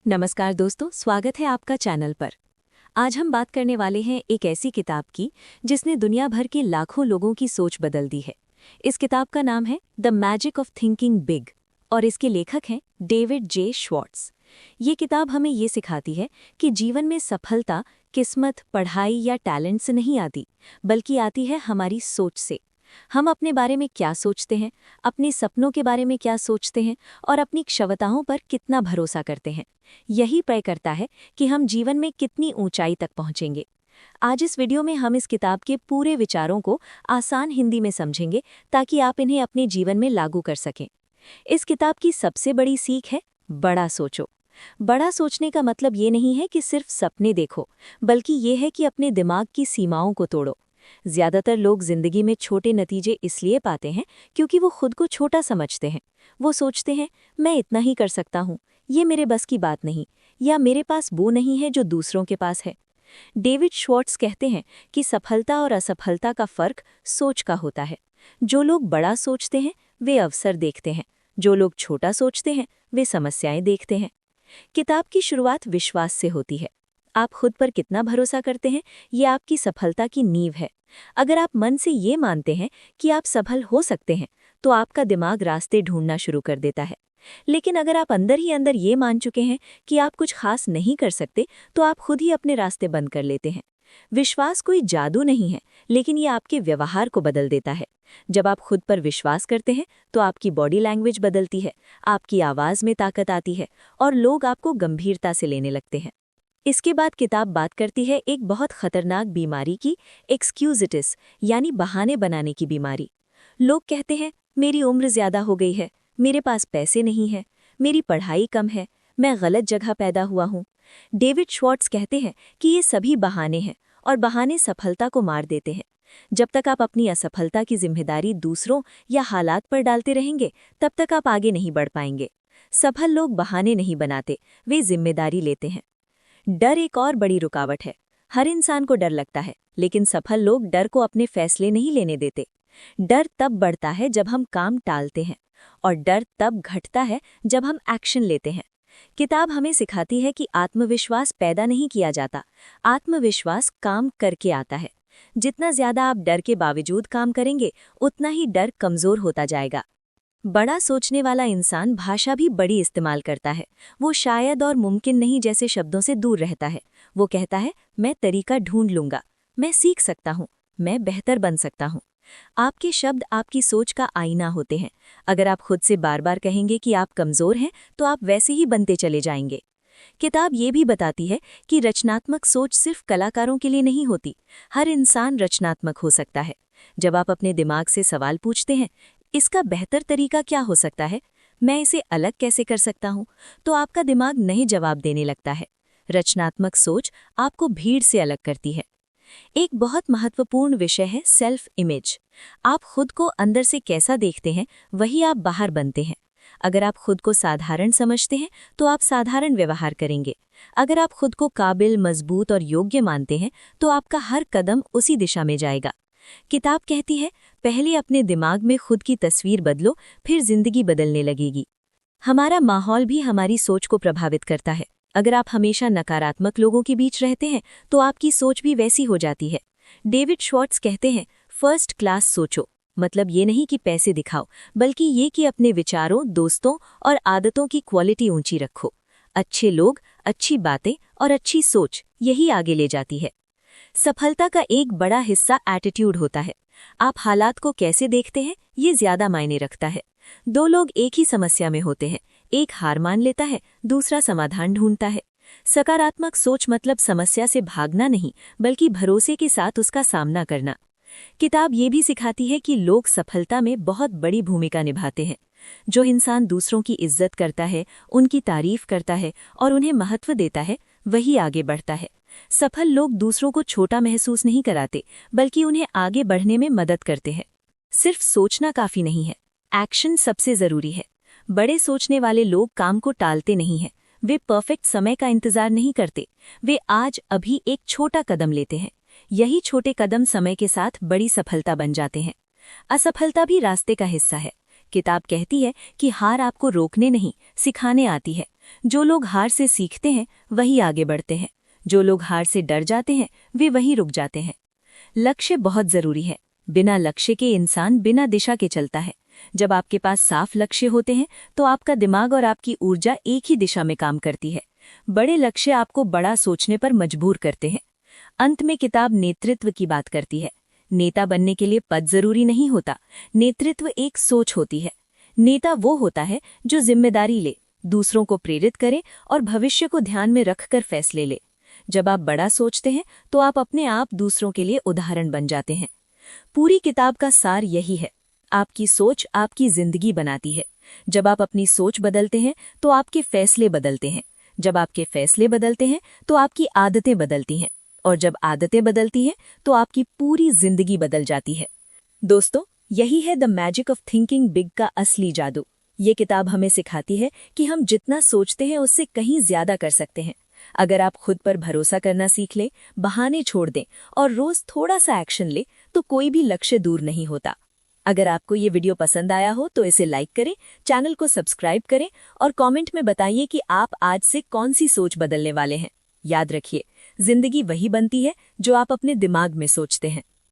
नमस्कार दोस्तों, स्वागत है आपका चैनल पर। आज हम बात करने वाले हैं एक ऐसी किताब की जिसने दुनिया भर के लाखों लोगों की सोच बदल दी है। इस किताब का नाम है the magic of thinking big और इसके लेखक हैं डेविड जे श्वार्ट्ज। ये किताब हमें ये सिखाती है कि जीवन में सफलता किस्मत, पढ़ाई या टैलेंट से नहीं आती, बल्कि आती है हमारी सोच से। हम अपने बारे में क्या सोचते हैं, अपने सपनों के बारे में क्या सोचते हैं और अपनी क्षमताओं पर कितना भरोसा करते हैं, यही तय करता है कि हम जीवन में कितनी ऊंचाई तक पहुंचेंगे। आज इस वीडियो में हम इस किताब के पूरे विचारों को आसान हिंदी में समझेंगे ताकि आप इन्हें अपने जीवन में लागू कर सकें। इस किताब की सबसे बड़ी सीख है बड़ा सोचो। बड़ा सोचने का मतलब ये नहीं है कि सिर्फ सपने देखो, बल्कि ये है कि अपने दिमाग की सीमाओं को तोड़ो। ज्यादातर लोग जिंदगी में छोटे नतीजे इसलिए पाते हैं क्योंकि वो खुद को छोटा समझते हैं। वो सोचते हैं, मैं इतना ही कर सकता हूँ, ये मेरे बस की बात नहीं, या मेरे पास वो नहीं है जो दूसरों के पास है। डेविड श्वार्ट्ज कहते हैं कि सफलता और असफलता का फर्क सोच का होता है। जो लोग बड़ा सोचते हैं वे अवसर देखते हैं, जो लोग छोटा सोचते हैं वे समस्याएं देखते हैं। किताब की शुरुआत विश्वास से होती है। आप खुद पर कितना भरोसा करते हैं, ये आपकी सफलता की नींव है। अगर आप मन से ये मानते हैं कि आप सफल हो सकते हैं, तो आपका दिमाग रास्ते ढूंढना शुरू कर देता है। लेकिन अगर आप अंदर ही अंदर ये मान चुके हैं कि आप कुछ खास नहीं कर सकते, तो आप खुद ही अपने रास्ते बंद कर लेते हैं। विश्वास कोई जादू नहीं है, लेकिन ये आपके व्यवहार को बदल देता है। जब आप खुद पर विश्वास करते हैं, तो आपकी बॉडी लैंग्वेज बदलती है, आपकी आवाज में ताकत आती है और लोग आपको गंभीरता से लेने लगते हैं। इसके बाद किताब बात करती है एक बहुत खतरनाक बीमारी की, एक्सक्यूजिटिस यानी बहाने बनाने की बीमारी। लोग कहते हैं, मेरी उम्र ज्यादा हो गई है, मेरे पास पैसे नहीं है, मेरी पढ़ाई कम है, मैं गलत जगह पैदा हुआ हूँ। डेविड श्वार्ट्ज कहते हैं कि ये सभी बहाने हैं और बहाने सफलता को मार देते हैं। जब तक आप अपनी असफलता की जिम्मेदारी दूसरों या हालात पर डालते रहेंगे, तब तक आप आगे नहीं बढ़ पाएंगे। सफल लोग बहाने नहीं बनाते, वे जिम्मेदारी लेते हैं। डर एक और बड़ी रुकावट है। हर इंसान को डर लगता है, लेकिन सफल लोग डर को अपने फैसले नहीं लेने देते। डर तब बढ़ता है जब हम काम टालते हैं, और डर तब घटता है जब हम एक्शन लेते हैं। किताब हमें सिखाती है कि आत्मविश्वास पैदा नहीं किया जाता, आत्मविश्वास काम करके आता है। जितना ज्यादा आप डर के बावजूद काम करेंगे, उतना ही डर कमजोर होता जाएगा। बड़ा सोचने वाला इंसान भाषा भी बड़ी इस्तेमाल करता है। वो शायद और मुमकिन नहीं जैसे शब्दों से दूर रहता है। वो कहता है, मैं तरीका ढूंढ लूंगा, मैं सीख सकता हूँ, मैं बेहतर बन सकता हूँ। आपके शब्द आपकी सोच का आईना होते हैं। अगर आप खुद से बार बार कहेंगे कि आप कमजोर हैं, तो आप वैसे ही बनते चले जाएंगे। किताब ये भी बताती है कि रचनात्मक सोच सिर्फ कलाकारों के लिए नहीं होती, हर इंसान रचनात्मक हो सकता है। जब आप अपने दिमाग से सवाल पूछते हैं, इसका बेहतर तरीका क्या हो सकता है, मैं इसे अलग कैसे कर सकता हूँ, तो आपका दिमाग नए जवाब देने लगता है। रचनात्मक सोच आपको भीड़ से अलग करती है। एक बहुत महत्वपूर्ण विषय है सेल्फ इमेज। आप खुद को अंदर से कैसा देखते हैं, वही आप बाहर बनते हैं। अगर आप खुद को साधारण समझते हैं, तो आप साधारण व्यवहार करेंगे। अगर आप खुद को काबिल, मजबूत और योग्य मानते हैं, तो आपका हर कदम उसी दिशा में जाएगा। किताब कहती है, पहले अपने दिमाग में खुद की तस्वीर बदलो, फिर जिंदगी बदलने लगेगी। हमारा माहौल भी हमारी सोच को प्रभावित करता है। अगर आप हमेशा नकारात्मक लोगों के बीच रहते हैं, तो आपकी सोच भी वैसी हो जाती है। डेविड श्वार्ट्ज कहते हैं, फर्स्ट क्लास सोचो। मतलब ये नहीं कि पैसे दिखाओ, बल्कि ये कि अपने विचारों, दोस्तों और आदतों की क्वालिटी ऊंची रखो। अच्छे लोग, अच्छी बातें और अच्छी सोच, यही आगे ले जाती है। सफलता का एक बड़ा हिस्सा एटीट्यूड होता है। आप हालात को कैसे देखते हैं, ये ज्यादा मायने रखता है। दो लोग एक ही समस्या में होते हैं, एक हार मान लेता है, दूसरा समाधान ढूंढता है। सकारात्मक सोच मतलब समस्या से भागना नहीं, बल्कि भरोसे के साथ उसका सामना करना। किताब ये भी सिखाती है कि लोग सफलता में बहुत बड़ी भूमिका निभाते हैं। जो इंसान दूसरों की इज्जत करता है, उनकी तारीफ करता है और उन्हें महत्व देता है, वही आगे बढ़ता है। सफल लोग दूसरों को छोटा महसूस नहीं कराते, बल्कि उन्हें आगे बढ़ने में मदद करते हैं। सिर्फ सोचना काफी नहीं है, एक्शन सबसे जरूरी है। बड़े सोचने वाले लोग काम को टालते नहीं हैं। वे परफेक्ट समय का इंतजार नहीं करते, वे आज अभी एक छोटा कदम लेते हैं। यही छोटे कदम समय के साथ बड़ी सफलता बन जाते हैं। असफलता भी रास्ते का हिस्सा है। किताब कहती है कि हार आपको रोकने नहीं, सिखाने आती है। जो लोग हार से सीखते हैं वही आगे बढ़ते हैं। जो लोग हार से डर जाते हैं वे वहीं रुक जाते हैं। लक्ष्य बहुत जरूरी है। बिना लक्ष्य के इंसान बिना दिशा के चलता है। जब आपके पास साफ लक्ष्य होते हैं तो आपका दिमाग और आपकी ऊर्जा एक ही दिशा में काम करती है। बड़े लक्ष्य आपको बड़ा सोचने पर मजबूर करते हैं। अंत में किताब नेतृत्व की बात करती है। नेता बनने के लिए पद जरूरी नहीं होता। नेतृत्व एक सोच होती है। नेता वो होता है जो जिम्मेदारी ले, दूसरों को प्रेरित करे और भविष्य को ध्यान में रखकर फैसले ले। जब आप बड़ा सोचते हैं तो आप अपने आप दूसरों के लिए उदाहरण बन जाते हैं। पूरी किताब का सार यही है, आपकी सोच आपकी जिंदगी बनाती है। जब आप अपनी सोच बदलते हैं तो आपके फैसले बदलते हैं। जब आपके फैसले बदलते हैं तो आपकी आदतें बदलती हैं, और जब आदतें बदलती हैं तो आपकी पूरी जिंदगी बदल जाती है। दोस्तों, यही है the magic of thinking big का असली जादू। ये किताब हमें सिखाती है कि हम जितना सोचते हैं उससे कहीं ज्यादा कर सकते हैं। अगर आप खुद पर भरोसा करना सीख लें, बहाने छोड़ दें और रोज थोड़ा सा एक्शन लें तो कोई भी लक्ष्य दूर नहीं होता। अगर आपको ये वीडियो पसंद आया हो तो इसे लाइक करें, चैनल को सब्सक्राइब करें और कमेंट में बताइए कि आप आज से कौन सी सोच बदलने वाले हैं। याद रखिए, जिंदगी वही बनती है जो आप अपने दिमाग में सोचते हैं।